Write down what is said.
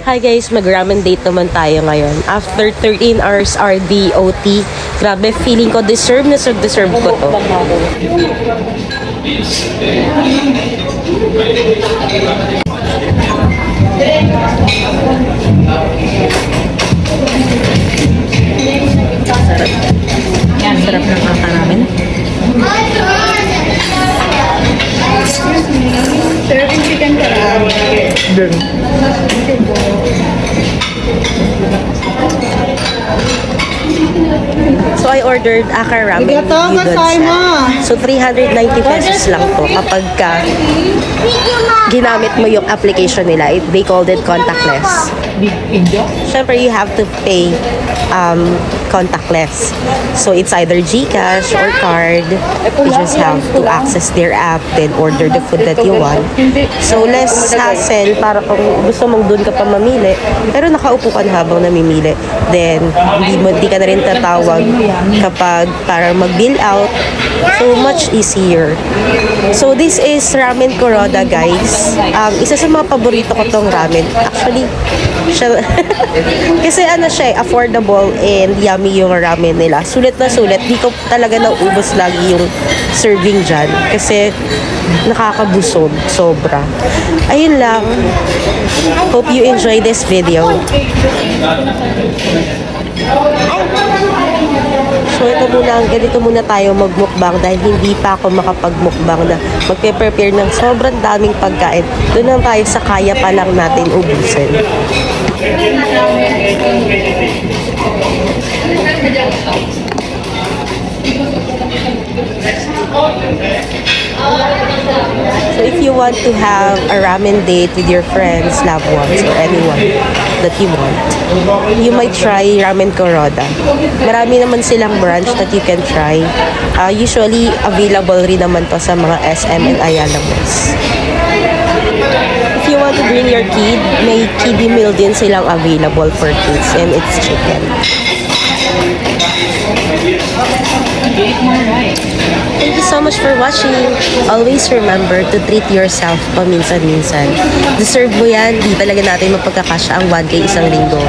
Hi guys, mag-ramen date naman tayo ngayon. After 13 hours RDOT, grabe, feeling ko deserve ko to. Sarap. Yan, sarap ng kakaramen. Serving chicken karami. So I ordered Aka Ramen Nagkatama noodles. So 390 pesos lang to kapag ka ginamit mo yung application nila. They called it contactless. Siyempre, you have to pay contactless. So it's either GCash or card. You just have to access their app, then order the food that you want. So less hassle para kung gusto mong doon ka pa mamili, pero nakaupo ka na habang namimili. Then hindi ka na rin tatawag kapag para mag-bill out. So much easier. So this is Ramen Kuroda, guys. Isa sa mga paborito ko tong ramen. Actually, siya, kasi ano siya, affordable and yummy yung ramen nila. Sulit na sulit. Di ko talaga naubos lagi yung serving dyan. Kasi nakakabusog. Sobra. Ayun lang. Hope you enjoy this video. So ganito muna tayo magmukbang dahil hindi pa ako makapagmukbang na magpe-prepare ng sobrang daming pagkain. Doon lang tayo sa kaya pa lang natin ubusin. So if you want to have a ramen date with your friends, loved ones, or anyone that you want, you might try Ramen Kuroda. Marami naman silang branch that you can try. Usually, available rin naman to sa mga SM and Ayala malls. If you want to bring your kid, may kiddie meal din silang available for kids, and it's chicken. Thank you so much for watching. Always remember to treat yourself paminsan-minsan. Deserve mo yan. Di talaga natin mapagkakasya ang 1K isang linggo.